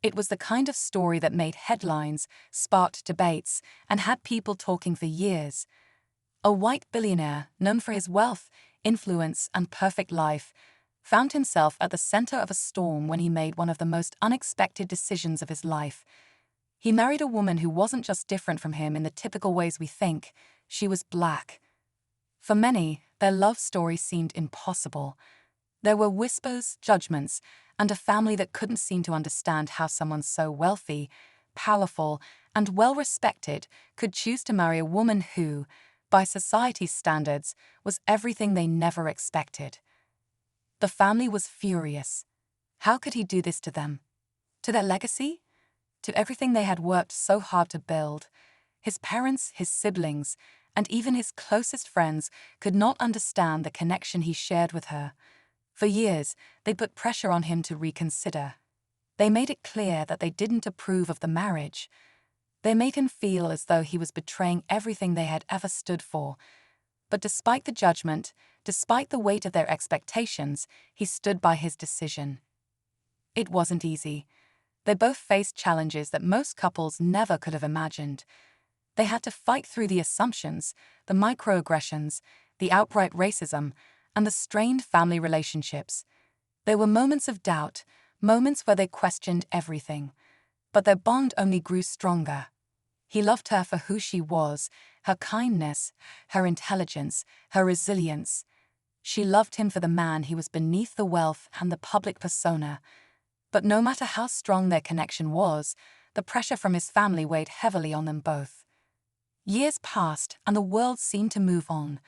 It was the kind of story that made headlines, sparked debates, and had people talking for years. A white billionaire, known for his wealth, influence, and perfect life, found himself at the center of a storm when he made one of the most unexpected decisions of his life. He married a woman who wasn't just different from him in the typical ways we think, she was black. For many, their love story seemed impossible. There were whispers, judgments, and a family that couldn't seem to understand how someone so wealthy, powerful, and well-respected could choose to marry a woman who, by society's standards, was everything they never expected. The family was furious. How could he do this to them? To their legacy? To everything they had worked so hard to build? His parents, his siblings, and even his closest friends could not understand the connection he shared with her. For years, they put pressure on him to reconsider. They made it clear that they didn't approve of the marriage. They made him feel as though he was betraying everything they had ever stood for. But despite the judgment, despite the weight of their expectations, he stood by his decision. It wasn't easy. They both faced challenges that most couples never could have imagined. They had to fight through the assumptions, the microaggressions, the outright racism, and the strained family relationships. There were moments of doubt, moments where they questioned everything. But their bond only grew stronger. He loved her for who she was, her kindness, her intelligence, her resilience. She loved him for the man he was beneath the wealth and the public persona. But no matter how strong their connection was, the pressure from his family weighed heavily on them both. Years passed and the world seemed to move on,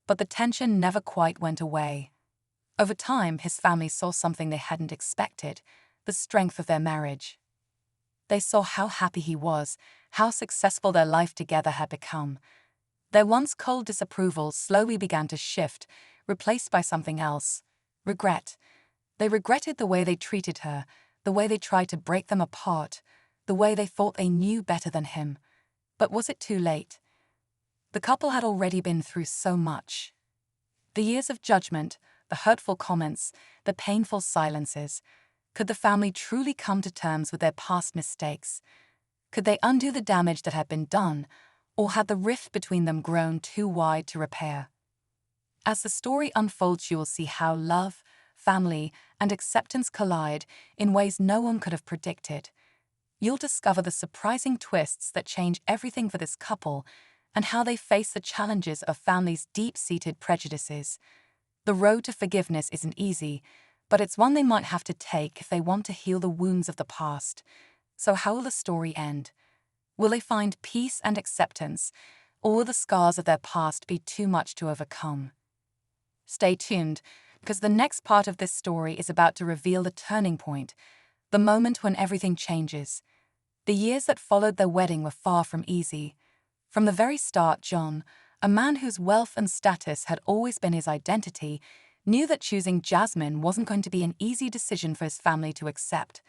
but the tension never quite went away. Over time, his family saw something they hadn't expected, the strength of their marriage. They saw how happy he was, how successful their life together had become. Their once cold disapproval slowly began to shift, replaced by something else: regret. They regretted the way they treated her, the way they tried to break them apart, the way they thought they knew better than him. But was it too late? The couple had already been through so much. The years of judgment, the hurtful comments, the painful silences. Could the family truly come to terms with their past mistakes? Could they undo the damage that had been done, or had the rift between them grown too wide to repair? As the story unfolds, you will see how love, family, and acceptance collide in ways no one could have predicted. You'll discover the surprising twists that change everything for this couple and how they face the challenges of family's deep-seated prejudices. The road to forgiveness isn't easy, but it's one they might have to take if they want to heal the wounds of the past. So how will the story end? Will they find peace and acceptance, or will the scars of their past be too much to overcome? Stay tuned, because the next part of this story is about to reveal the turning point, the moment when everything changes. The years that followed their wedding were far from easy. From the very start, John, a man whose wealth and status had always been his identity, knew that choosing Jasmine wasn't going to be an easy decision for his family to accept.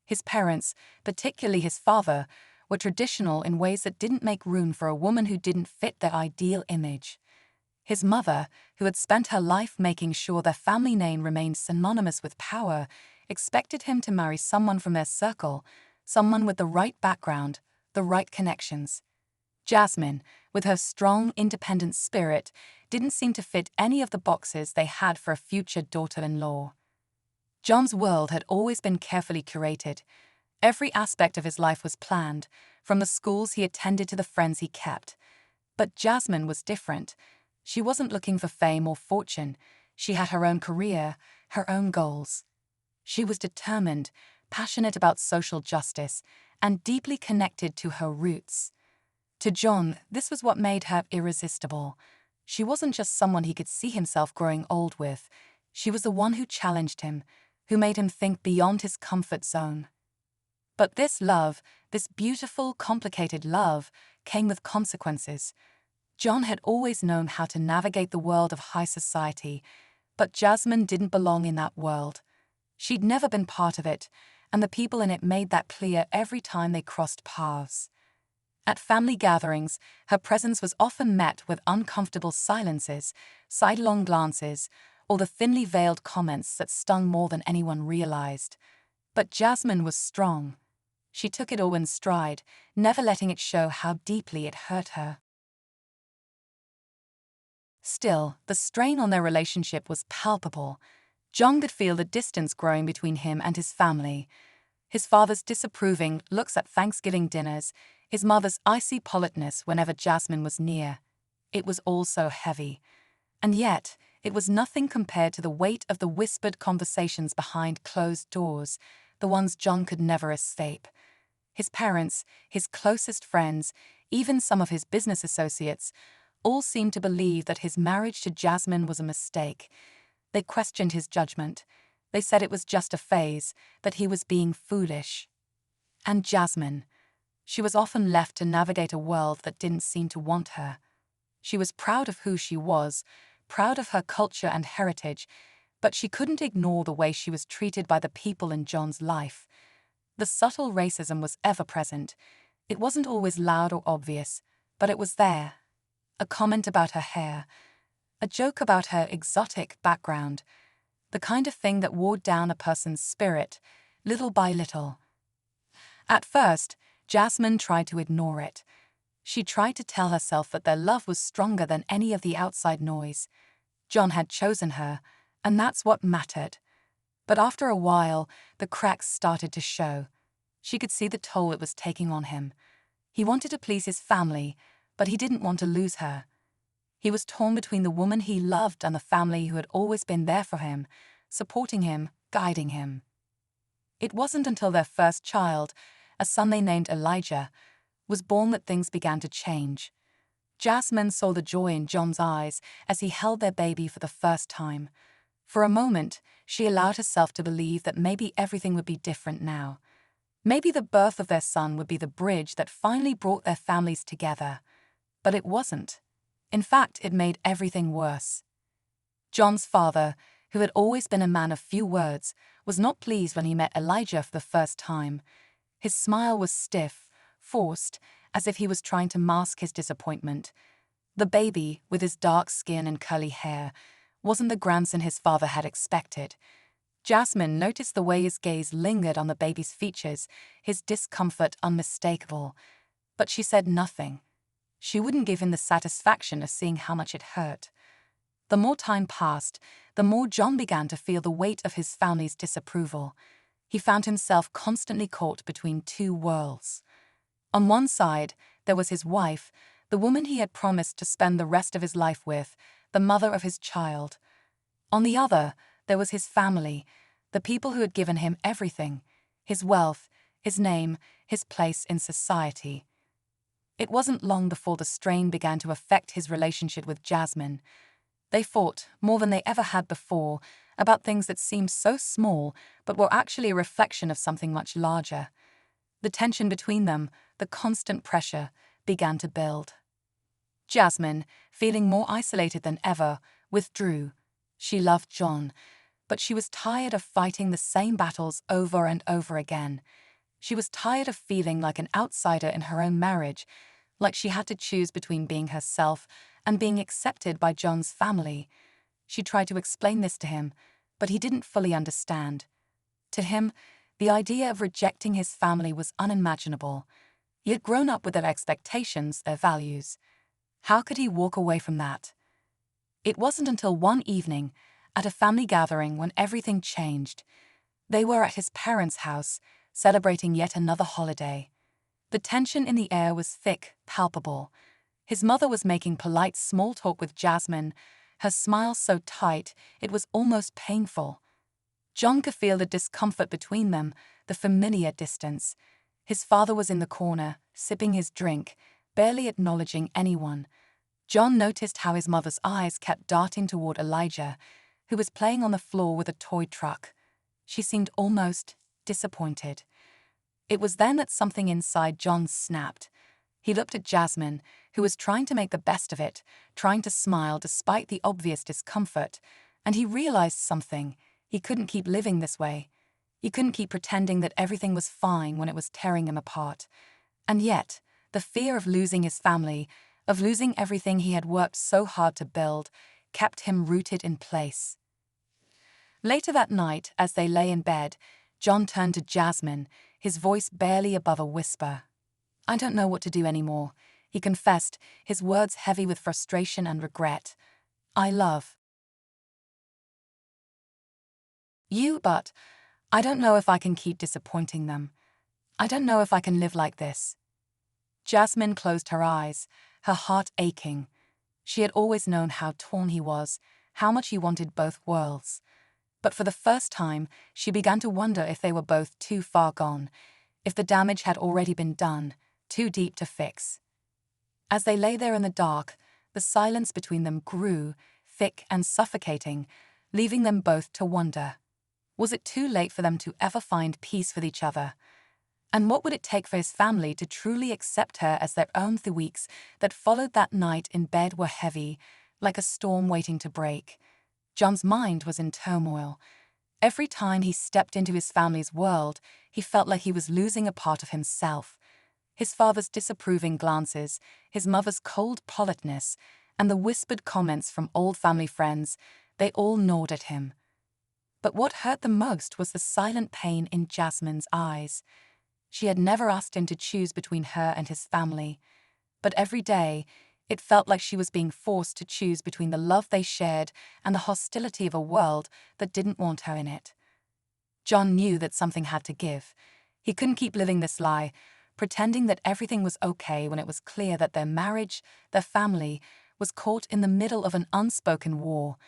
His parents, particularly his father, were traditional in ways that didn't make room for a woman who didn't fit their ideal image. His mother, who had spent her life making sure their family name remained synonymous with power, expected him to marry someone from their circle, someone with the right background, the right connections. Jasmine, with her strong, independent spirit, didn't seem to fit any of the boxes they had for a future daughter-in-law. John's world had always been carefully curated. Every aspect of his life was planned, from the schools he attended to the friends he kept. But Jasmine was different. She wasn't looking for fame or fortune. She had her own career, her own goals. She was determined, passionate about social justice, and deeply connected to her roots. To John, this was what made her irresistible. She wasn't just someone he could see himself growing old with. She was the one who challenged him, who made him think beyond his comfort zone. But this love, this beautiful, complicated love, came with consequences. John had always known how to navigate the world of high society, but Jasmine didn't belong in that world. She'd never been part of it, and the people in it made that clear every time they crossed paths. At family gatherings, her presence was often met with uncomfortable silences, sidelong glances, or the thinly veiled comments that stung more than anyone realized. But Jasmine was strong. She took it all in stride, never letting it show how deeply it hurt her. Still, the strain on their relationship was palpable. John could feel the distance growing between him and his family. His father's disapproving looks at Thanksgiving dinners, his mother's icy politeness whenever Jasmine was near. It was all so heavy. And yet, it was nothing compared to the weight of the whispered conversations behind closed doors, the ones John could never escape. His parents, his closest friends, even some of his business associates, all seemed to believe that his marriage to Jasmine was a mistake. They questioned his judgment. They said it was just a phase, that he was being foolish. And Jasmine, she was often left to navigate a world that didn't seem to want her. She was proud of who she was, proud of her culture and heritage, but she couldn't ignore the way she was treated by the people in John's life. The subtle racism was ever present. It wasn't always loud or obvious, but it was there. A comment about her hair, a joke about her exotic background, the kind of thing that wore down a person's spirit, little by little. At first, Jasmine tried to ignore it. She tried to tell herself that their love was stronger than any of the outside noise. John had chosen her, and that's what mattered. But after a while, the cracks started to show. She could see the toll it was taking on him. He wanted to please his family, but he didn't want to lose her. He was torn between the woman he loved and the family who had always been there for him, supporting him, guiding him. It wasn't until their first child, a son they named Elijah, was born that things began to change. Jasmine saw the joy in John's eyes as he held their baby for the first time. For a moment, she allowed herself to believe that maybe everything would be different now. Maybe the birth of their son would be the bridge that finally brought their families together. But it wasn't. In fact, it made everything worse. John's father, who had always been a man of few words, was not pleased when he met Elijah for the first time. His smile was stiff, forced, as if he was trying to mask his disappointment. The baby, with his dark skin and curly hair, wasn't the grandson his father had expected. Jasmine noticed the way his gaze lingered on the baby's features, his discomfort unmistakable. But she said nothing. She wouldn't give him the satisfaction of seeing how much it hurt. The more time passed, the more John began to feel the weight of his family's disapproval. He found himself constantly caught between two worlds. On one side, there was his wife, the woman he had promised to spend the rest of his life with, the mother of his child. On the other, there was his family, the people who had given him everything, his wealth, his name, his place in society. It wasn't long before the strain began to affect his relationship with Jasmine. They fought, more than they ever had before, about things that seemed so small but were actually a reflection of something much larger. The tension between them, the constant pressure, began to build. Jasmine, feeling more isolated than ever, withdrew. She loved John, but she was tired of fighting the same battles over and over again. She was tired of feeling like an outsider in her own marriage, like she had to choose between being herself and being accepted by John's family. She tried to explain this to him, but he didn't fully understand. To him, the idea of rejecting his family was unimaginable. He had grown up with their expectations, their values. How could he walk away from that? It wasn't until one evening, at a family gathering, when everything changed. They were at his parents' house, celebrating yet another holiday. The tension in the air was thick, palpable. His mother was making polite small talk with Jasmine, her smile so tight it was almost painful. John could feel the discomfort between them, the familiar distance. His father was in the corner, sipping his drink, barely acknowledging anyone. John noticed how his mother's eyes kept darting toward Elijah, who was playing on the floor with a toy truck. She seemed almost disappointed. It was then that something inside John snapped. He looked at Jasmine, who was trying to make the best of it, trying to smile despite the obvious discomfort, and he realized something. He couldn't keep living this way. He couldn't keep pretending that everything was fine when it was tearing him apart. And yet, the fear of losing his family, of losing everything he had worked so hard to build, kept him rooted in place. Later that night, as they lay in bed, John turned to Jasmine, his voice barely above a whisper. "I don't know what to do anymore," he confessed, his words heavy with frustration and regret. "I love you, but I don't know if I can keep disappointing them. I don't know if I can live like this." Jasmine closed her eyes, her heart aching. She had always known how torn he was, how much he wanted both worlds. But for the first time, she began to wonder if they were both too far gone, if the damage had already been done, too deep to fix. As they lay there in the dark, the silence between them grew, thick and suffocating, leaving them both to wonder. Was it too late for them to ever find peace with each other? And what would it take for his family to truly accept her as their own? The weeks that followed that night in bed were heavy, like a storm waiting to break. John's mind was in turmoil. Every time he stepped into his family's world, he felt like he was losing a part of himself. His father's disapproving glances, his mother's cold politeness, and the whispered comments from old family friends, they all gnawed at him. But what hurt the most was the silent pain in Jasmine's eyes. She had never asked him to choose between her and his family, but every day, it felt like she was being forced to choose between the love they shared and the hostility of a world that didn't want her in it. John knew that something had to give. He couldn't keep living this lie, pretending that everything was okay when it was clear that their marriage, their family, was caught in the middle of an unspoken war.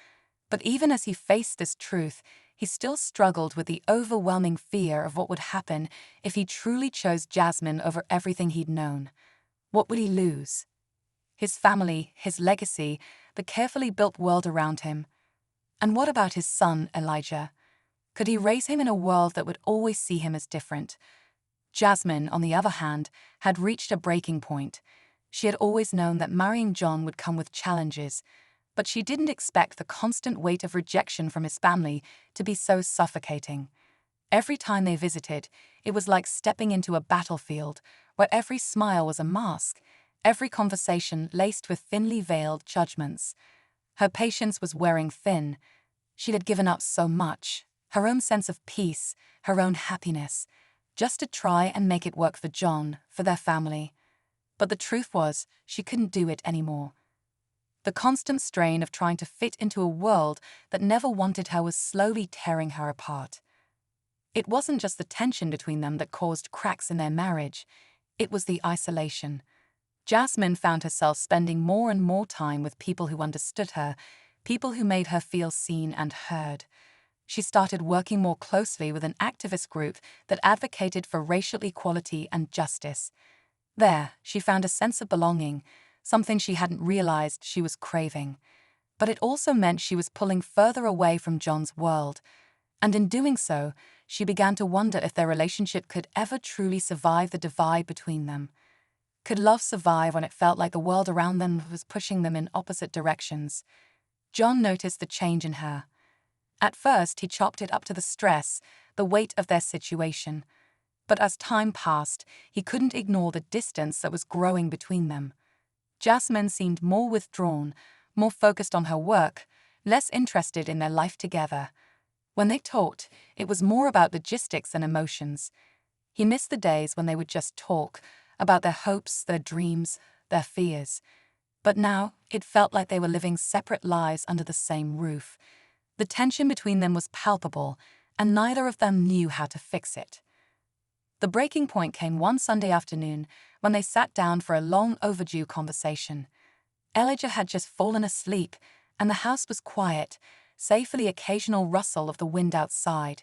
But even as he faced this truth, he still struggled with the overwhelming fear of what would happen if he truly chose Jasmine over everything he'd known. What would he lose? His family, his legacy, the carefully built world around him. And what about his son, Elijah? Could he raise him in a world that would always see him as different? Jasmine, on the other hand, had reached a breaking point. She had always known that marrying John would come with challenges, but she didn't expect the constant weight of rejection from his family to be so suffocating. Every time they visited, it was like stepping into a battlefield where every smile was a mask, every conversation laced with thinly veiled judgments. Her patience was wearing thin. She had given up so much, her own sense of peace, her own happiness, just to try and make it work for John, for their family. But the truth was, she couldn't do it anymore. The constant strain of trying to fit into a world that never wanted her was slowly tearing her apart. It wasn't just the tension between them that caused cracks in their marriage, it was the isolation. Jasmine found herself spending more and more time with people who understood her, people who made her feel seen and heard. She started working more closely with an activist group that advocated for racial equality and justice. There, she found a sense of belonging, something she hadn't realized she was craving. But it also meant she was pulling further away from John's world. And in doing so, she began to wonder if their relationship could ever truly survive the divide between them. Could love survive when it felt like the world around them was pushing them in opposite directions? John noticed the change in her. At first, he chopped it up to the stress, the weight of their situation. But as time passed, he couldn't ignore the distance that was growing between them. Jasmine seemed more withdrawn, more focused on her work, less interested in their life together. When they talked, it was more about logistics and emotions. He missed the days when they would just talk, about their hopes, their dreams, their fears. But now, it felt like they were living separate lives under the same roof. The tension between them was palpable, and neither of them knew how to fix it. The breaking point came one Sunday afternoon when they sat down for a long overdue conversation. Elijah had just fallen asleep, and the house was quiet, save for the occasional rustle of the wind outside.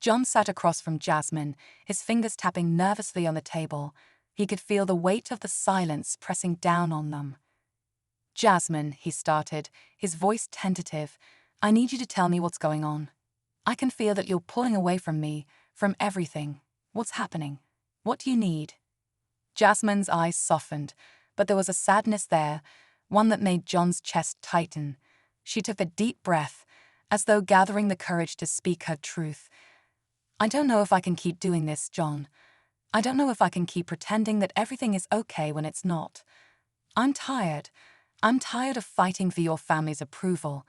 John sat across from Jasmine, his fingers tapping nervously on the table. He could feel the weight of the silence pressing down on them. "Jasmine," he started, his voice tentative, "I need you to tell me what's going on. I can feel that you're pulling away from me, from everything. What's happening? What do you need?" Jasmine's eyes softened, but there was a sadness there, one that made John's chest tighten. She took a deep breath, as though gathering the courage to speak her truth. "I don't know if I can keep doing this, John. I don't know if I can keep pretending that everything is okay when it's not. I'm tired. I'm tired of fighting for your family's approval.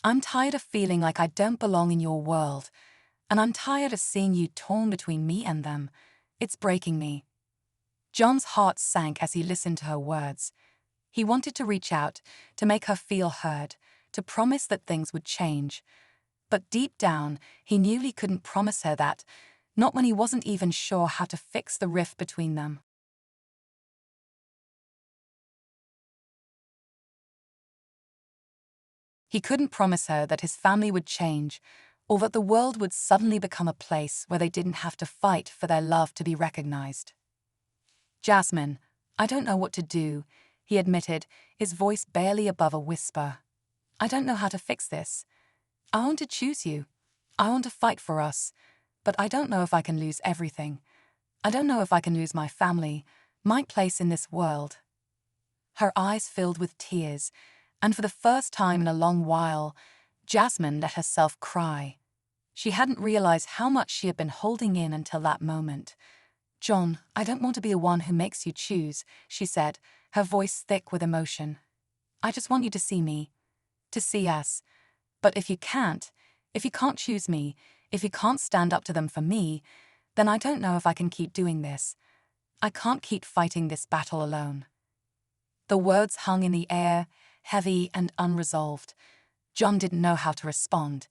I'm tired of feeling like I don't belong in your world. And I'm tired of seeing you torn between me and them. It's breaking me." John's heart sank as he listened to her words. He wanted to reach out, to make her feel heard, to promise that things would change. But deep down, he knew he couldn't promise her that, not when he wasn't even sure how to fix the rift between them. He couldn't promise her that his family would change, or that the world would suddenly become a place where they didn't have to fight for their love to be recognized. "Jasmine, I don't know what to do," he admitted, his voice barely above a whisper. "I don't know how to fix this. I want to choose you. I want to fight for us. But I don't know if I can lose everything. I don't know if I can lose my family, my place in this world." Her eyes filled with tears, and for the first time in a long while, Jasmine let herself cry. She hadn't realized how much she had been holding in until that moment. "John, I don't want to be the one who makes you choose," she said, her voice thick with emotion. "I just want you to see me, to see us. But if you can't choose me, if you can't stand up to them for me, then I don't know if I can keep doing this. I can't keep fighting this battle alone." The words hung in the air, heavy and unresolved. John didn't know how to respond.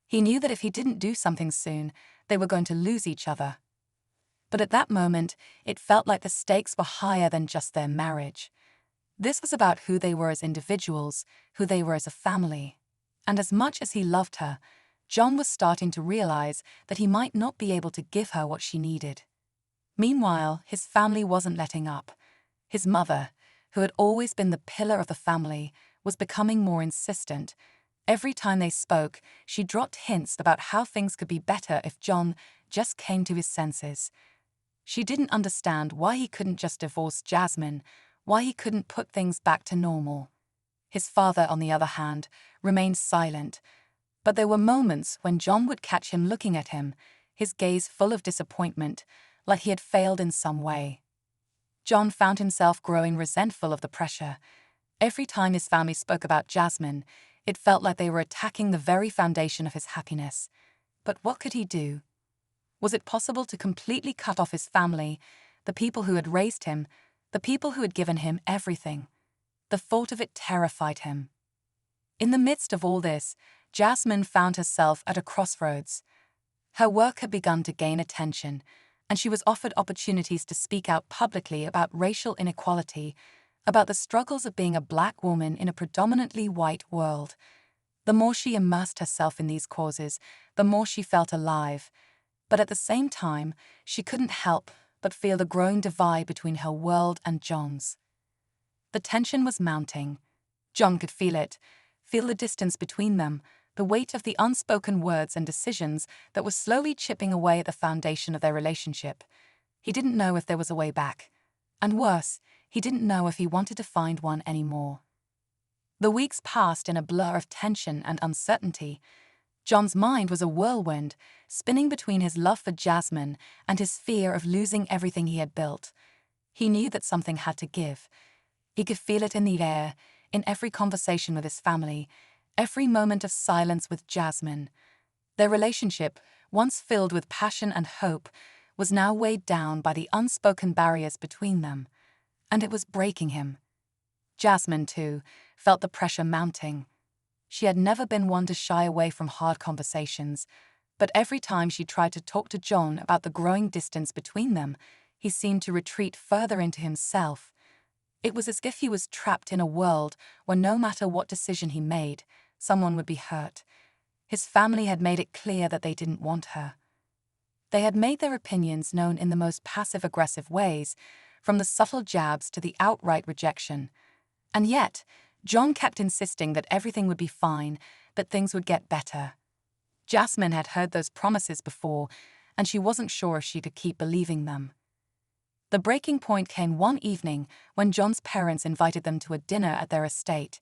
He knew that if he didn't do something soon, they were going to lose each other. But at that moment, it felt like the stakes were higher than just their marriage. This was about who they were as individuals, who they were as a family. And as much as he loved her, John was starting to realize that he might not be able to give her what she needed. Meanwhile, his family wasn't letting up. His mother, who had always been the pillar of the family, was becoming more insistent. Every time they spoke, she dropped hints about how things could be better if John just came to his senses. She didn't understand why he couldn't just divorce Jasmine, why he couldn't put things back to normal. His father, on the other hand, remained silent. But there were moments when John would catch him looking at him, his gaze full of disappointment, like he had failed in some way. John found himself growing resentful of the pressure. Every time his family spoke about Jasmine, it felt like they were attacking the very foundation of his happiness. But what could he do? Was it possible to completely cut off his family, the people who had raised him, the people who had given him everything? The thought of it terrified him. In the midst of all this, Jasmine found herself at a crossroads. Her work had begun to gain attention, and she was offered opportunities to speak out publicly about racial inequality, about the struggles of being a Black woman in a predominantly white world. The more she immersed herself in these causes, the more she felt alive. But at the same time, she couldn't help but feel the growing divide between her world and John's. The tension was mounting. John could feel it, feel the distance between them, the weight of the unspoken words and decisions that were slowly chipping away at the foundation of their relationship. He didn't know if there was a way back. And worse, he didn't know if he wanted to find one anymore. The weeks passed in a blur of tension and uncertainty. John's mind was a whirlwind, spinning between his love for Jasmine and his fear of losing everything he had built. He knew that something had to give. He could feel it in the air, in every conversation with his family, every moment of silence with Jasmine. Their relationship, once filled with passion and hope, was now weighed down by the unspoken barriers between them, and it was breaking him. Jasmine, too, felt the pressure mounting. She had never been one to shy away from hard conversations, but every time she tried to talk to John about the growing distance between them, he seemed to retreat further into himself. It was as if he was trapped in a world where no matter what decision he made, someone would be hurt. His family had made it clear that they didn't want her. They had made their opinions known in the most passive-aggressive ways, from the subtle jabs to the outright rejection. And yet, John kept insisting that everything would be fine, that things would get better. Jasmine had heard those promises before, and she wasn't sure if she could keep believing them. The breaking point came one evening when John's parents invited them to a dinner at their estate.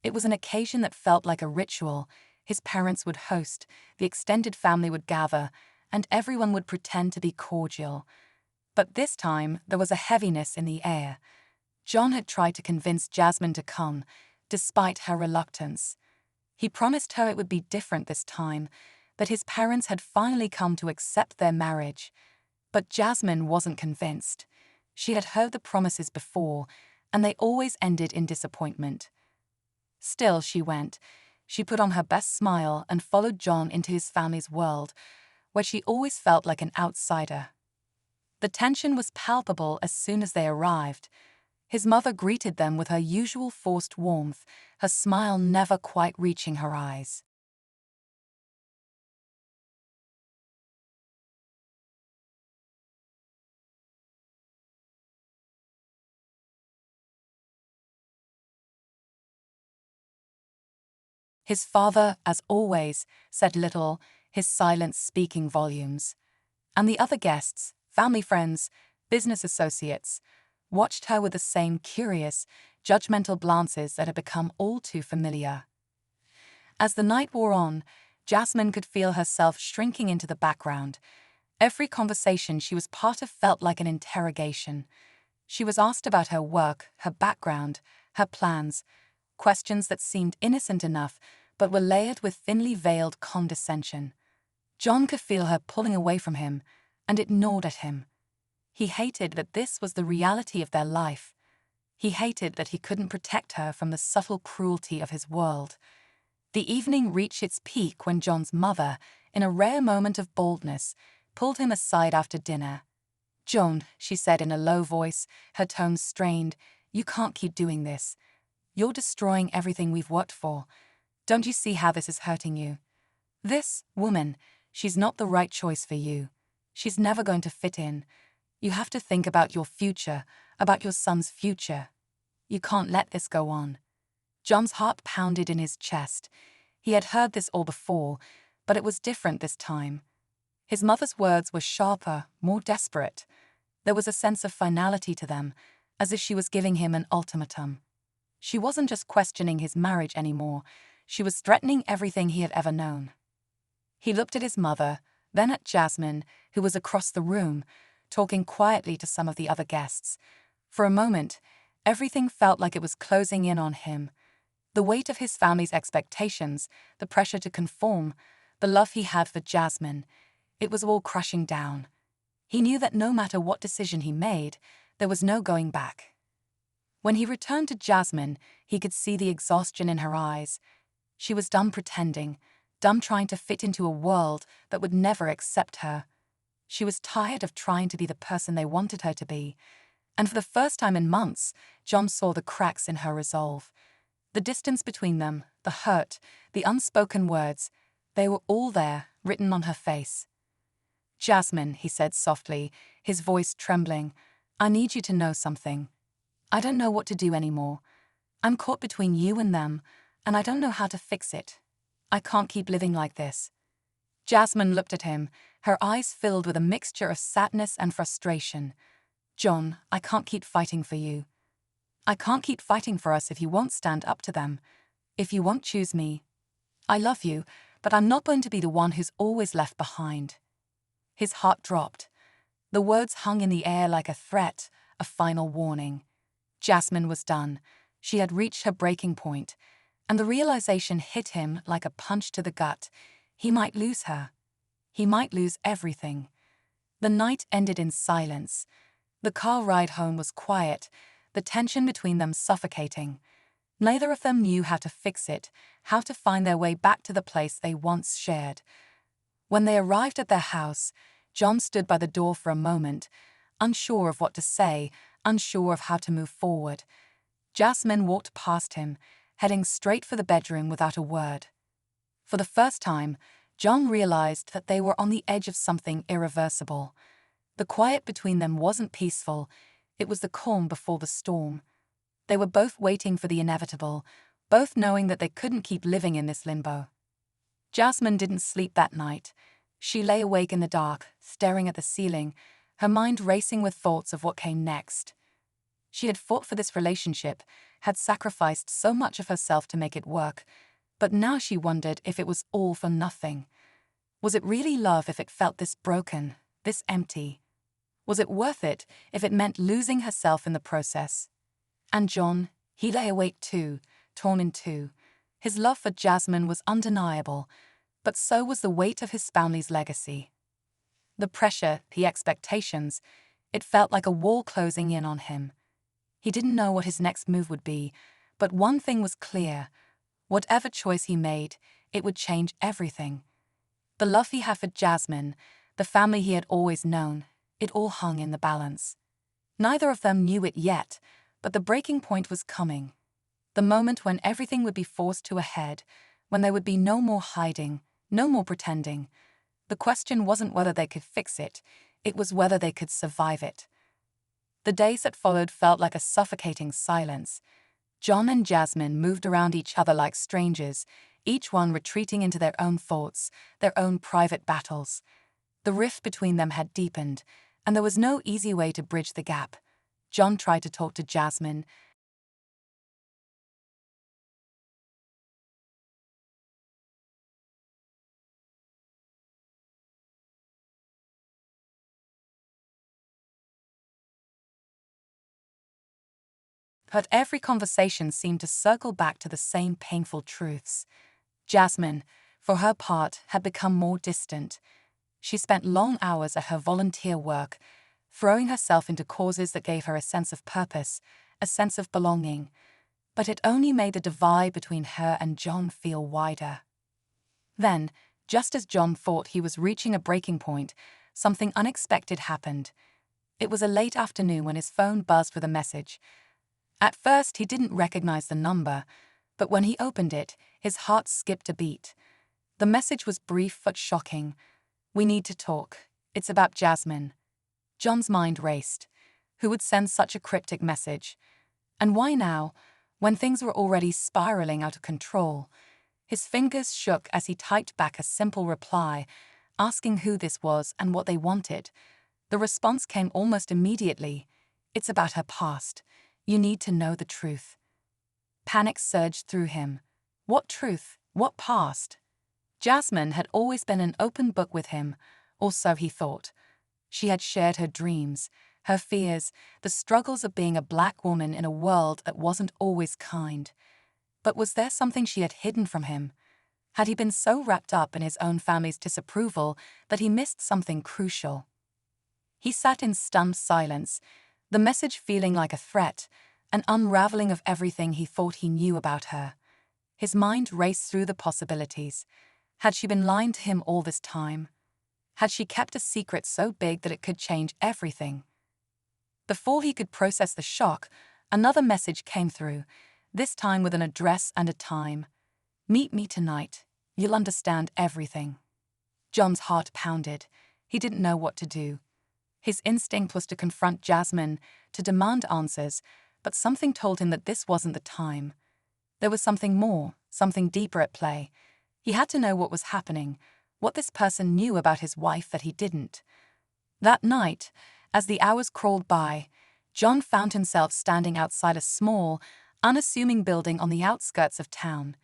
It was an occasion that felt like a ritual. His parents would host, the extended family would gather, and everyone would pretend to be cordial. But this time, there was a heaviness in the air. John had tried to convince Jasmine to come, despite her reluctance. He promised her it would be different this time, that his parents had finally come to accept their marriage. But Jasmine wasn't convinced. She had heard the promises before, and they always ended in disappointment. Still, she went. She put on her best smile and followed John into his family's world, where she always felt like an outsider. The tension was palpable as soon as they arrived. His mother greeted them with her usual forced warmth, her smile never quite reaching her eyes. His father, as always, said little, his silence speaking volumes. And the other guests, family friends, business associates, watched her with the same curious, judgmental glances that had become all too familiar. As the night wore on, Jasmine could feel herself shrinking into the background. Every conversation she was part of felt like an interrogation. She was asked about her work, her background, her plans, questions that seemed innocent enough but were layered with thinly veiled condescension. John could feel her pulling away from him, and it gnawed at him. He hated that this was the reality of their life. He hated that he couldn't protect her from the subtle cruelty of his world. The evening reached its peak when John's mother, in a rare moment of boldness, pulled him aside after dinner. "John," she said in a low voice, her tones strained, "you can't keep doing this. You're destroying everything we've worked for. Don't you see how this is hurting you? This woman, she's not the right choice for you. She's never going to fit in. You have to think about your future, about your son's future. You can't let this go on." John's heart pounded in his chest. He had heard this all before, but it was different this time. His mother's words were sharper, more desperate. There was a sense of finality to them, as if she was giving him an ultimatum. She wasn't just questioning his marriage anymore, she was threatening everything he had ever known. He looked at his mother, then at Jasmine, who was across the room, talking quietly to some of the other guests. For a moment, everything felt like it was closing in on him. The weight of his family's expectations, the pressure to conform, the love he had for Jasmine, it was all crushing down. He knew that no matter what decision he made, there was no going back. When he returned to Jasmine, he could see the exhaustion in her eyes. She was done pretending, done trying to fit into a world that would never accept her. She was tired of trying to be the person they wanted her to be. And for the first time in months, John saw the cracks in her resolve. The distance between them, the hurt, the unspoken words, they were all there, written on her face. "Jasmine," he said softly, his voice trembling, "I need you to know something. I don't know what to do anymore. I'm caught between you and them, and I don't know how to fix it. I can't keep living like this." Jasmine looked at him, her eyes filled with a mixture of sadness and frustration. "John, I can't keep fighting for you. I can't keep fighting for us if you won't stand up to them, if you won't choose me. I love you, but I'm not going to be the one who's always left behind." His heart dropped. The words hung in the air like a threat, a final warning. Jasmine was done. She had reached her breaking point, and the realization hit him like a punch to the gut. He might lose her. He might lose everything. The night ended in silence. The car ride home was quiet, the tension between them suffocating. Neither of them knew how to fix it, how to find their way back to the place they once shared. When they arrived at their house, John stood by the door for a moment, unsure of what to say, unsure of how to move forward. Jasmine walked past him, heading straight for the bedroom without a word. For the first time, John realized that they were on the edge of something irreversible. The quiet between them wasn't peaceful, it was the calm before the storm. They were both waiting for the inevitable, both knowing that they couldn't keep living in this limbo. Jasmine didn't sleep that night. She lay awake in the dark, staring at the ceiling, her mind racing with thoughts of what came next. She had fought for this relationship, had sacrificed so much of herself to make it work, but now she wondered if it was all for nothing. Was it really love if it felt this broken, this empty? Was it worth it if it meant losing herself in the process? And John, he lay awake too, torn in two. His love for Jasmine was undeniable, But so was the weight of his family's legacy. The pressure, the expectations, it felt like a wall closing in on him. He didn't know what his next move would be, but one thing was clear. Whatever choice he made, it would change everything. The love he had for Jasmine, the family he had always known, it all hung in the balance. Neither of them knew it yet, but the breaking point was coming. The moment when everything would be forced to a head, when there would be no more hiding, no more pretending. The question wasn't whether they could fix it, it was whether they could survive it. The days that followed felt like a suffocating silence. John and Jasmine moved around each other like strangers, each one retreating into their own thoughts, their own private battles. The rift between them had deepened, and there was no easy way to bridge the gap. John tried to talk to Jasmine, but every conversation seemed to circle back to the same painful truths. Jasmine, for her part, had become more distant. She spent long hours at her volunteer work, throwing herself into causes that gave her a sense of purpose, a sense of belonging. But it only made the divide between her and John feel wider. Then, just as John thought he was reaching a breaking point, something unexpected happened. It was a late afternoon when his phone buzzed with a message. At first, he didn't recognize the number, but when he opened it, his heart skipped a beat. The message was brief but shocking. "We need to talk. It's about Jasmine." John's mind raced. Who would send such a cryptic message? And why now, when things were already spiraling out of control? His fingers shook as he typed back a simple reply, asking who this was and what they wanted. The response came almost immediately. "It's about her past. You need to know the truth." Panic surged through him. What truth? What past? Jasmine had always been an open book with him, or so he thought. She had shared her dreams, her fears, the struggles of being a black woman in a world that wasn't always kind. But was there something she had hidden from him? Had he been so wrapped up in his own family's disapproval that he missed something crucial? He sat in stunned silence, the message feeling like a threat, an unraveling of everything he thought he knew about her. His mind raced through the possibilities. Had she been lying to him all this time? Had she kept a secret so big that it could change everything? Before he could process the shock, another message came through, this time with an address and a time. "Meet me tonight. You'll understand everything." John's heart pounded. He didn't know what to do. His instinct was to confront Jasmine, to demand answers, but something told him that this wasn't the time. There was something more, something deeper at play. He had to know what was happening, what this person knew about his wife that he didn't. That night, as the hours crawled by, John found himself standing outside a small, unassuming building on the outskirts of town.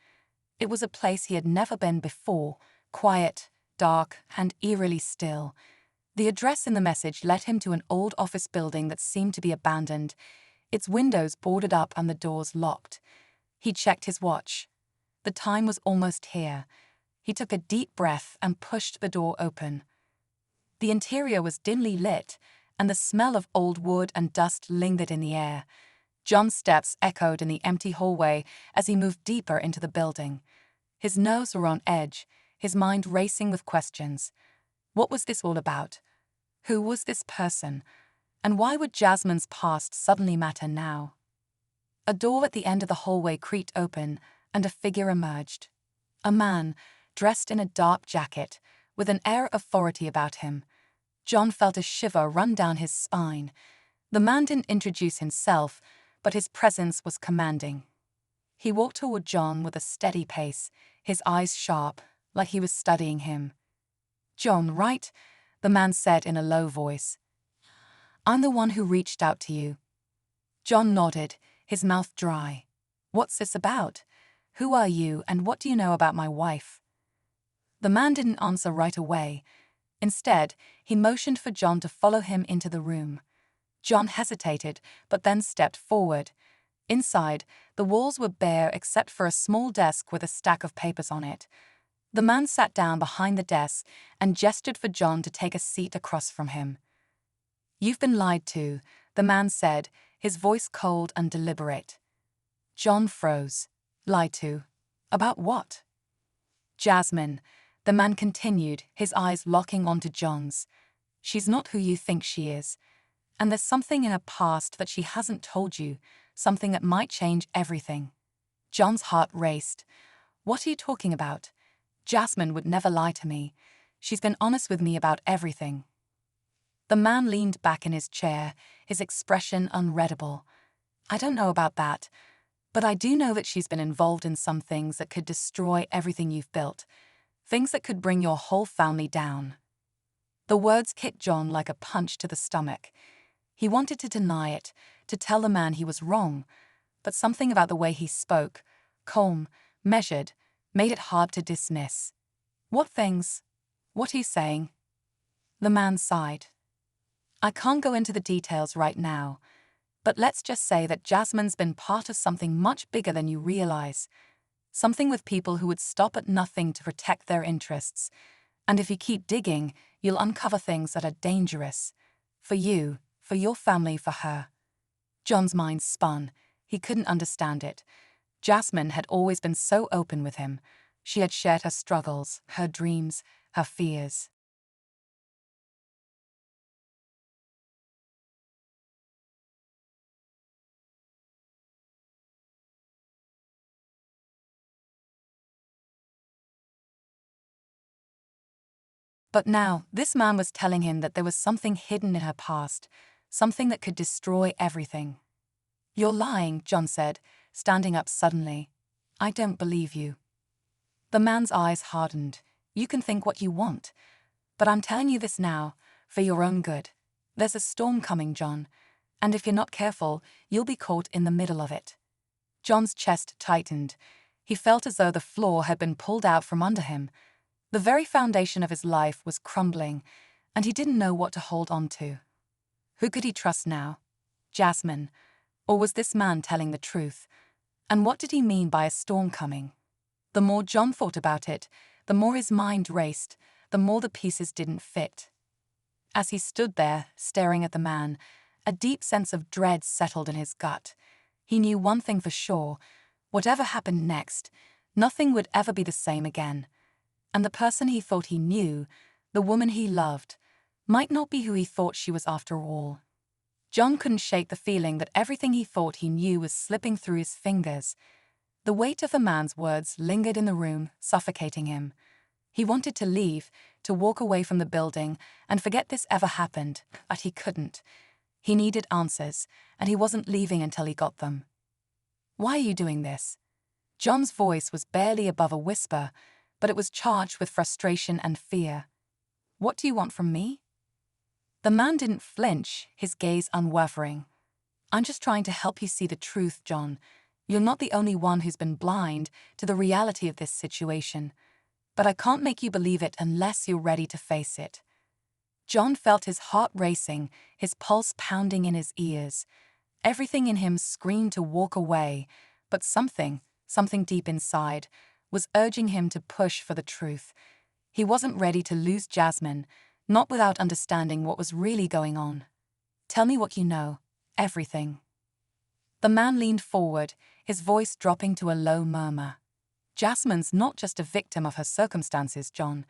It was a place he had never been before, quiet, dark, and eerily still. The address in the message led him to an old office building that seemed to be abandoned, its windows boarded up and the doors locked. He checked his watch. The time was almost here. He took a deep breath and pushed the door open. The interior was dimly lit, and the smell of old wood and dust lingered in the air. John's steps echoed in the empty hallway as he moved deeper into the building. His nerves were on edge, his mind racing with questions. What was this all about? Who was this person? And why would Jasmine's past suddenly matter now? A door at the end of the hallway creaked open, and a figure emerged. A man, dressed in a dark jacket, with an air of authority about him. John felt a shiver run down his spine. The man didn't introduce himself, but his presence was commanding. He walked toward John with a steady pace, his eyes sharp, like he was studying him. "John, right?" the man said in a low voice. "I'm the one who reached out to you." John nodded, his mouth dry. "What's this about? Who are you, and what do you know about my wife?" The man didn't answer right away. Instead, he motioned for John to follow him into the room. John hesitated, but then stepped forward. Inside, the walls were bare except for a small desk with a stack of papers on it. The man sat down behind the desk and gestured for John to take a seat across from him. "You've been lied to," the man said, his voice cold and deliberate. John froze. Lied to? About what? "Jasmine," the man continued, his eyes locking onto John's. "She's not who you think she is. And there's something in her past that she hasn't told you, something that might change everything." John's heart raced. "What are you talking about? Jasmine would never lie to me. She's been honest with me about everything." The man leaned back in his chair, his expression unreadable. "I don't know about that, but I do know that she's been involved in some things that could destroy everything you've built, things that could bring your whole family down." The words hit John like a punch to the stomach. He wanted to deny it, to tell the man he was wrong, but something about the way he spoke, calm, measured, made it hard to dismiss. "What things? What are you saying?" The man sighed. "I can't go into the details right now, but let's just say that Jasmine's been part of something much bigger than you realize. Something with people who would stop at nothing to protect their interests. And if you keep digging, you'll uncover things that are dangerous. For you, for your family, for her." John's mind spun. He couldn't understand it. Jasmine had always been so open with him. She had shared her struggles, her dreams, her fears. But now, this man was telling him that there was something hidden in her past, something that could destroy everything. "You're lying," John said, standing up suddenly. "I don't believe you." The man's eyes hardened. "You can think what you want, but I'm telling you this now, for your own good. There's a storm coming, John, and if you're not careful, you'll be caught in the middle of it." John's chest tightened. He felt as though the floor had been pulled out from under him. The very foundation of his life was crumbling, and he didn't know what to hold on to. Who could he trust now? Jasmine? Or was this man telling the truth? And what did he mean by a storm coming? The more John thought about it, the more his mind raced, the more the pieces didn't fit. As he stood there, staring at the man, a deep sense of dread settled in his gut. He knew one thing for sure: whatever happened next, nothing would ever be the same again. And the person he thought he knew, the woman he loved, might not be who he thought she was after all. John couldn't shake the feeling that everything he thought he knew was slipping through his fingers. The weight of the man's words lingered in the room, suffocating him. He wanted to leave, to walk away from the building, and forget this ever happened, but he couldn't. He needed answers, and he wasn't leaving until he got them. "Why are you doing this?" John's voice was barely above a whisper, but it was charged with frustration and fear. "What do you want from me?" The man didn't flinch, his gaze unwavering. "I'm just trying to help you see the truth, John. You're not the only one who's been blind to the reality of this situation. But I can't make you believe it unless you're ready to face it." John felt his heart racing, his pulse pounding in his ears. Everything in him screamed to walk away, but something deep inside, was urging him to push for the truth. He wasn't ready to lose Jasmine, not without understanding what was really going on. "Tell me what you know, everything." The man leaned forward, his voice dropping to a low murmur. "Jasmine's not just a victim of her circumstances, John.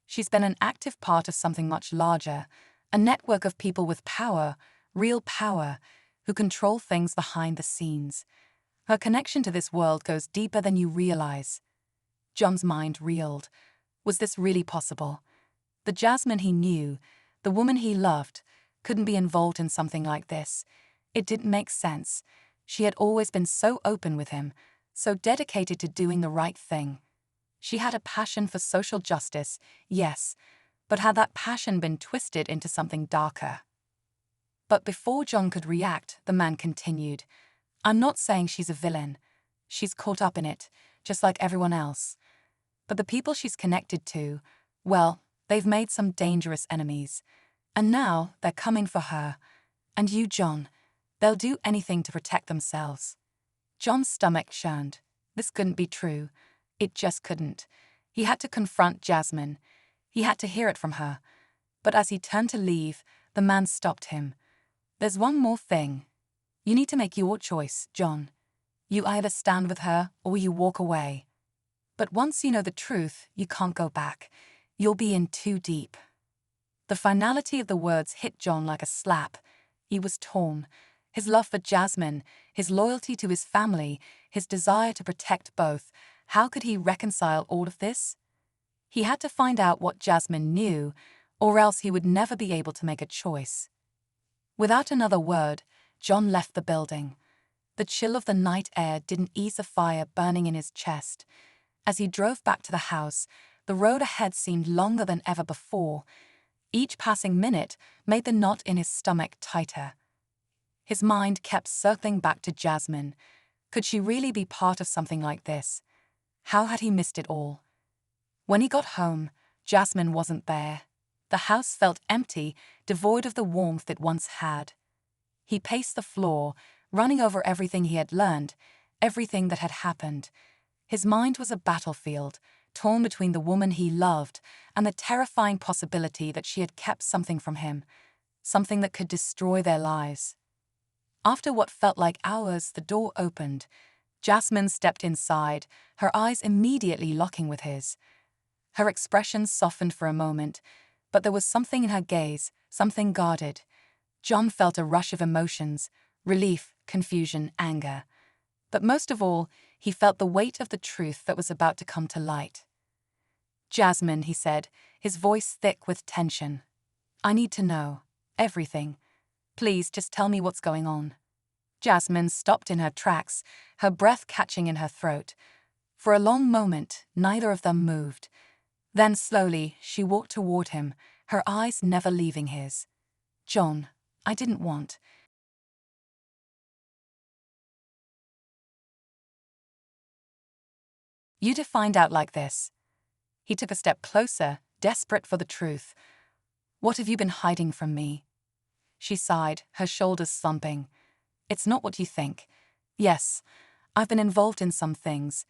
She's been an active part of something much larger, a network of people with power, real power, who control things behind the scenes. Her connection to this world goes deeper than you realize." John's mind reeled. Was this really possible? The Jasmine he knew, the woman he loved, couldn't be involved in something like this. It didn't make sense. She had always been so open with him, so dedicated to doing the right thing. She had a passion for social justice, yes, but had that passion been twisted into something darker? But before John could react, the man continued. "I'm not saying she's a villain. She's caught up in it, just like everyone else. But the people she's connected to, well, they've made some dangerous enemies. And now they're coming for her. And you, John, they'll do anything to protect themselves." John's stomach churned. This couldn't be true. It just couldn't. He had to confront Jasmine. He had to hear it from her. But as he turned to leave, the man stopped him. "There's one more thing. You need to make your choice, John. You either stand with her or you walk away. But once you know the truth, you can't go back. You'll be in too deep." The finality of the words hit John like a slap. He was torn. His love for Jasmine, his loyalty to his family, his desire to protect both. How could he reconcile all of this? He had to find out what Jasmine knew, or else he would never be able to make a choice. Without another word, John left the building. The chill of the night air didn't ease the fire burning in his chest. As he drove back to the house, the road ahead seemed longer than ever before. Each passing minute made the knot in his stomach tighter. His mind kept circling back to Jasmine. Could she really be part of something like this? How had he missed it all? When he got home, Jasmine wasn't there. The house felt empty, devoid of the warmth it once had. He paced the floor, running over everything he had learned, everything that had happened. His mind was a battlefield, torn between the woman he loved and the terrifying possibility that she had kept something from him, something that could destroy their lives. After what felt like hours, the door opened. Jasmine stepped inside, her eyes immediately locking with his. Her expression softened for a moment, but there was something in her gaze, something guarded. John felt a rush of emotions, relief, confusion, anger. But most of all, he felt the weight of the truth that was about to come to light. "Jasmine," he said, his voice thick with tension. "I need to know. Everything. Please just tell me what's going on." Jasmine stopped in her tracks, her breath catching in her throat. For a long moment, neither of them moved. Then slowly, she walked toward him, her eyes never leaving his. "John, I didn't want you to find out like this." He took a step closer, desperate for the truth. "What have you been hiding from me?" She sighed, her shoulders slumping. "It's not what you think. Yes, I've been involved in some things,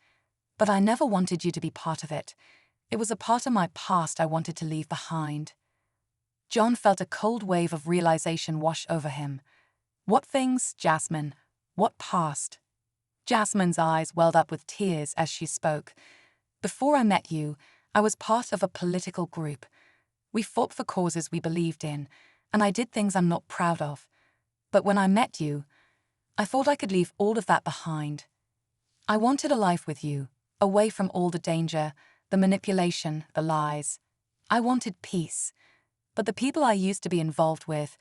but I never wanted you to be part of it. It was a part of my past I wanted to leave behind." John felt a cold wave of realization wash over him. "What things, Jasmine? What past?" Jasmine's eyes welled up with tears as she spoke. "Before I met you, I was part of a political group. We fought for causes we believed in, and I did things I'm not proud of. But when I met you, I thought I could leave all of that behind. I wanted a life with you, away from all the danger, the manipulation, the lies. I wanted peace. But the people I used to be involved with,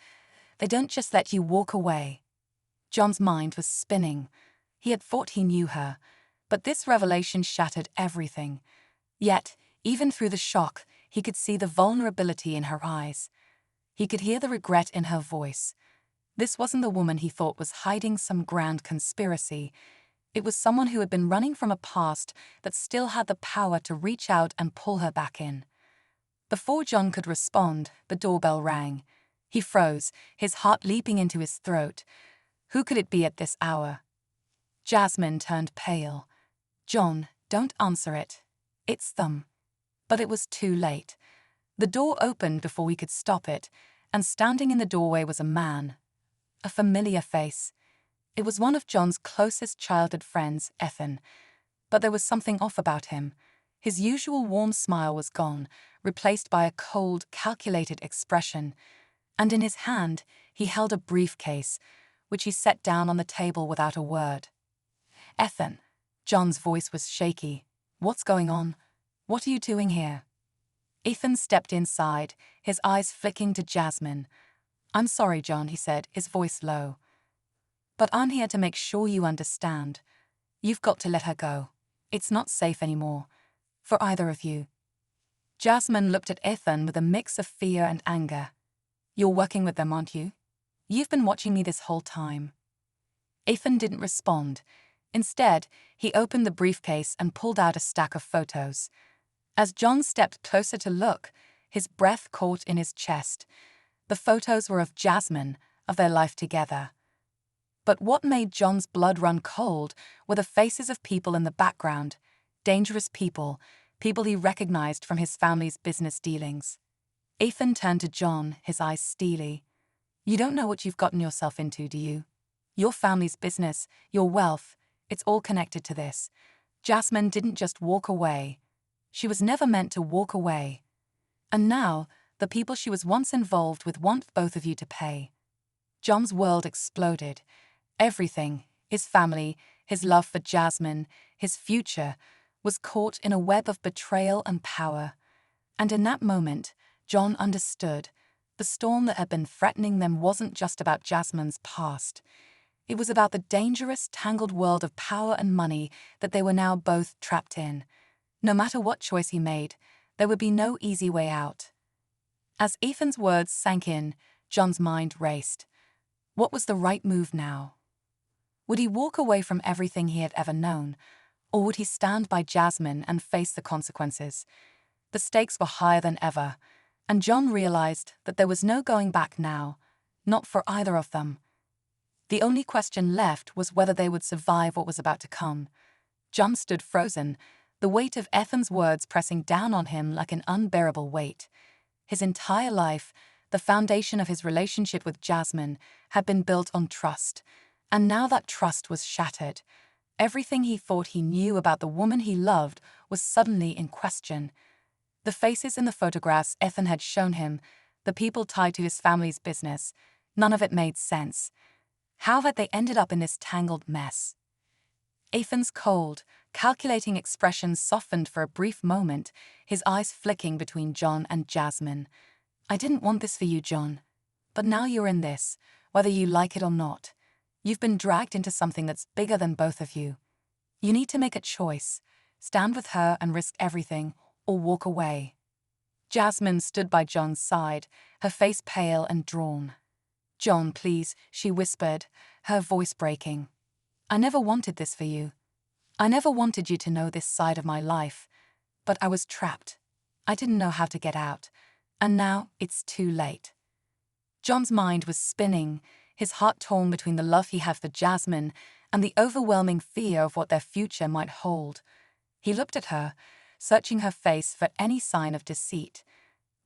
they don't just let you walk away." John's mind was spinning. He had thought he knew her, but this revelation shattered everything. Yet, even through the shock, he could see the vulnerability in her eyes. He could hear the regret in her voice. This wasn't the woman he thought was hiding some grand conspiracy. It was someone who had been running from a past that still had the power to reach out and pull her back in. Before John could respond, the doorbell rang. He froze, his heart leaping into his throat. Who could it be at this hour? Jasmine turned pale. "John, don't answer it. It's them." But it was too late. The door opened before we could stop it, and standing in the doorway was a man. A familiar face. It was one of John's closest childhood friends, Ethan. But there was something off about him. His usual warm smile was gone, replaced by a cold, calculated expression. And in his hand, he held a briefcase, which he set down on the table without a word. "Ethan." John's voice was shaky. "What's going on? What are you doing here?" Ethan stepped inside, his eyes flicking to Jasmine. "I'm sorry, John," he said, his voice low. "But I'm here to make sure you understand. You've got to let her go. It's not safe anymore. For either of you." Jasmine looked at Ethan with a mix of fear and anger. "You're working with them, aren't you? You've been watching me this whole time." Ethan didn't respond. Instead, he opened the briefcase and pulled out a stack of photos. As John stepped closer to look, his breath caught in his chest. The photos were of Jasmine, of their life together. But what made John's blood run cold were the faces of people in the background. Dangerous people, people he recognized from his family's business dealings. Ethan turned to John, his eyes steely. "You don't know what you've gotten yourself into, do you? Your family's business, your wealth, it's all connected to this. Jasmine didn't just walk away. She was never meant to walk away. And now, the people she was once involved with want both of you to pay." John's world exploded. Everything, his family, his love for Jasmine, his future, was caught in a web of betrayal and power. And in that moment, John understood. The storm that had been threatening them wasn't just about Jasmine's past. It was about the dangerous, tangled world of power and money that they were now both trapped in. No matter what choice he made, there would be no easy way out. As Ethan's words sank in, John's mind raced. What was the right move now? Would he walk away from everything he had ever known, or would he stand by Jasmine and face the consequences? The stakes were higher than ever, and John realized that there was no going back now, not for either of them. The only question left was whether they would survive what was about to come. John stood frozen, the weight of Ethan's words pressing down on him like an unbearable weight. His entire life, the foundation of his relationship with Jasmine, had been built on trust, and now that trust was shattered. Everything he thought he knew about the woman he loved was suddenly in question. The faces in the photographs Ethan had shown him, the people tied to his family's business, none of it made sense. How had they ended up in this tangled mess? Ethan's cold, calculating expression softened for a brief moment, his eyes flicking between John and Jasmine. "I didn't want this for you, John. But now you're in this, whether you like it or not. You've been dragged into something that's bigger than both of you. You need to make a choice. Stand with her and risk everything, or walk away." Jasmine stood by John's side, her face pale and drawn. "John, please," she whispered, her voice breaking. "I never wanted this for you. I never wanted you to know this side of my life. But I was trapped. I didn't know how to get out. And now it's too late." John's mind was spinning, his heart torn between the love he had for Jasmine and the overwhelming fear of what their future might hold. He looked at her, searching her face for any sign of deceit.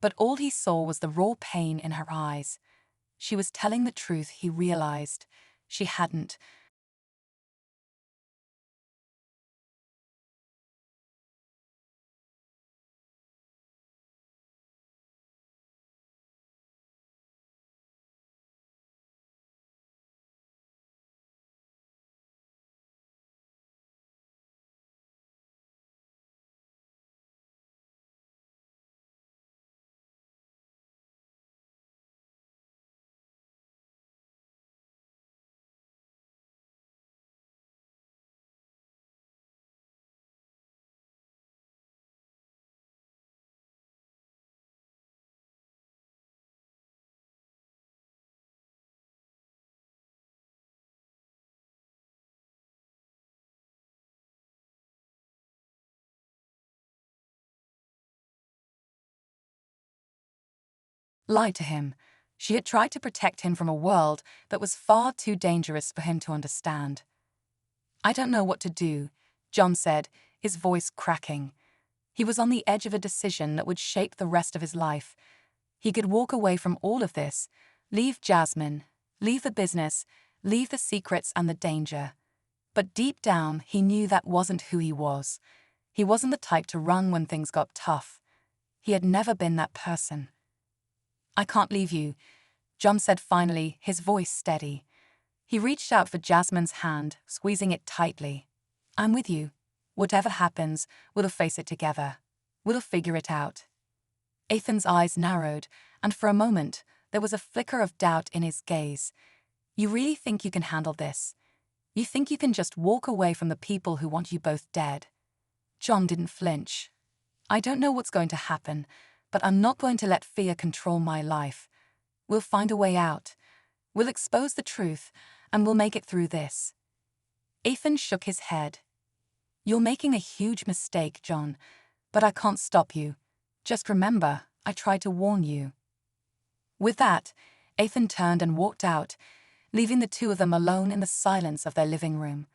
But all he saw was the raw pain in her eyes. She was telling the truth, he realized. She hadn't. Lied to him. She had tried to protect him from a world that was far too dangerous for him to understand. "I don't know what to do," John said, his voice cracking. He was on the edge of a decision that would shape the rest of his life. He could walk away from all of this, leave Jasmine, leave the business, leave the secrets and the danger. But deep down, he knew that wasn't who he was. He wasn't the type to run when things got tough. He had never been that person. "I can't leave you," John said finally, his voice steady. He reached out for Jasmine's hand, squeezing it tightly. "I'm with you. Whatever happens, we'll face it together. We'll figure it out." Ethan's eyes narrowed, and for a moment, there was a flicker of doubt in his gaze. "You really think you can handle this? You think you can just walk away from the people who want you both dead?" John didn't flinch. "I don't know what's going to happen, but I'm not going to let fear control my life. We'll find a way out. We'll expose the truth, and we'll make it through this." Ethan shook his head. "You're making a huge mistake, John, but I can't stop you. Just remember, I tried to warn you." With that, Ethan turned and walked out, leaving the two of them alone in the silence of their living room.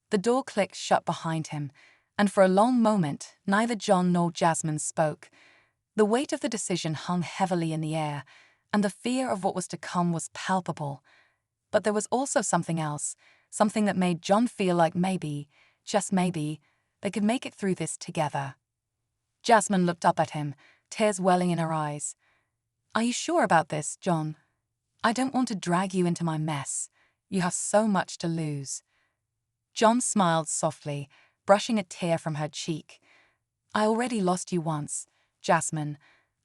The door clicked shut behind him, And for a long moment, neither John nor Jasmine spoke. The weight of the decision hung heavily in the air, and the fear of what was to come was palpable. But there was also something else, something that made John feel like maybe, just maybe, they could make it through this together. Jasmine looked up at him, tears welling in her eyes. "Are you sure about this, John? I don't want to drag you into my mess. You have so much to lose." John smiled softly, brushing a tear from her cheek. "I already lost you once, Jasmine.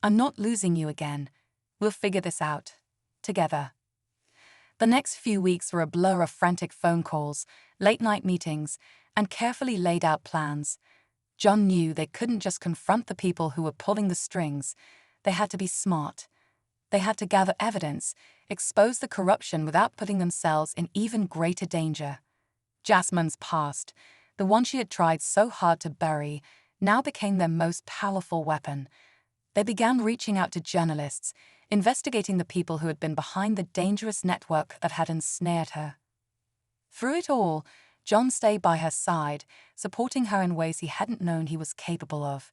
I'm not losing you again. We'll figure this out. Together." The next few weeks were a blur of frantic phone calls, late-night meetings, and carefully laid-out plans. John knew they couldn't just confront the people who were pulling the strings. They had to be smart. They had to gather evidence, expose the corruption without putting themselves in even greater danger. Jasmine's past, the one she had tried so hard to bury, now became their most powerful weapon. They began reaching out to journalists, investigating the people who had been behind the dangerous network that had ensnared her. Through it all, John stayed by her side, supporting her in ways he hadn't known he was capable of.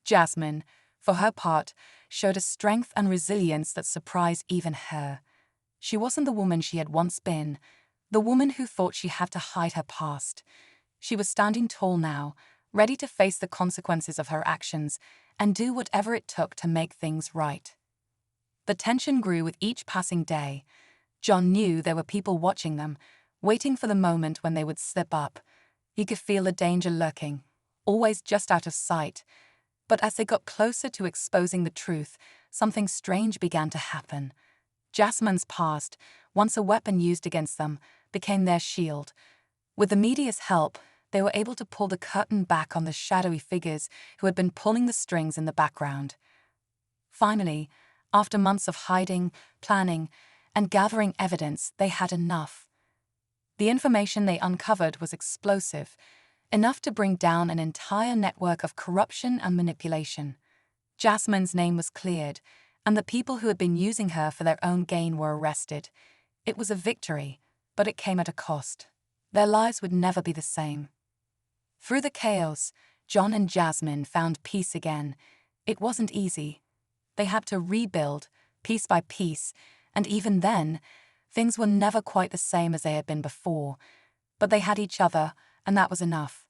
Jasmine, for her part, showed a strength and resilience that surprised even her. She wasn't the woman she had once been, the woman who thought she had to hide her past. She was standing tall now, ready to face the consequences of her actions and do whatever it took to make things right. The tension grew with each passing day. John knew there were people watching them, waiting for the moment when they would slip up. He could feel the danger lurking, always just out of sight. But as they got closer to exposing the truth, something strange began to happen. Jasmine's past, once a weapon used against them, became their shield. With the media's help, they were able to pull the curtain back on the shadowy figures who had been pulling the strings in the background. Finally, after months of hiding, planning, and gathering evidence, they had enough. The information they uncovered was explosive, enough to bring down an entire network of corruption and manipulation. Jasmine's name was cleared, and the people who had been using her for their own gain were arrested. It was a victory, but it came at a cost. Their lives would never be the same. Through the chaos, John and Jasmine found peace again. It wasn't easy. They had to rebuild, piece by piece, and even then, things were never quite the same as they had been before. But they had each other, and that was enough.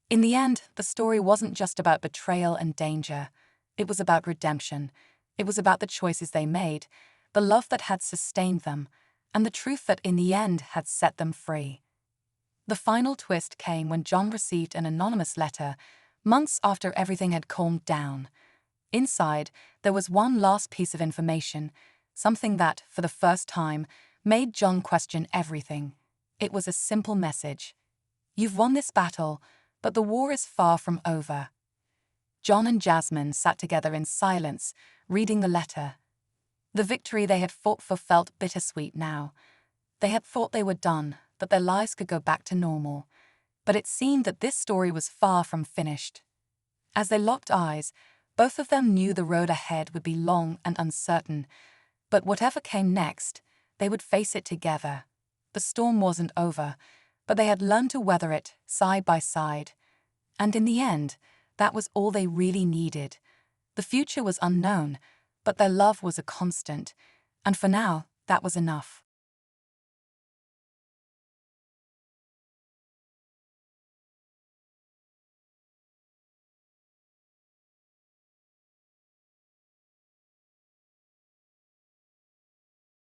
In the end, the story wasn't just about betrayal and danger. It was about redemption. It was about the choices they made, the love that had sustained them, and the truth that in the end had set them free. The final twist came when John received an anonymous letter, months after everything had calmed down. Inside, there was one last piece of information, something that, for the first time, made John question everything. It was a simple message. "You've won this battle, but the war is far from over." John and Jasmine sat together in silence, reading the letter. The victory they had fought for felt bittersweet now. They had thought they were done, that their lives could go back to normal. But it seemed that this story was far from finished. As they locked eyes, both of them knew the road ahead would be long and uncertain. But whatever came next, they would face it together. The storm wasn't over, but they had learned to weather it side by side. And in the end, that was all they really needed. The future was unknown, but their love was a constant. And for now, that was enough.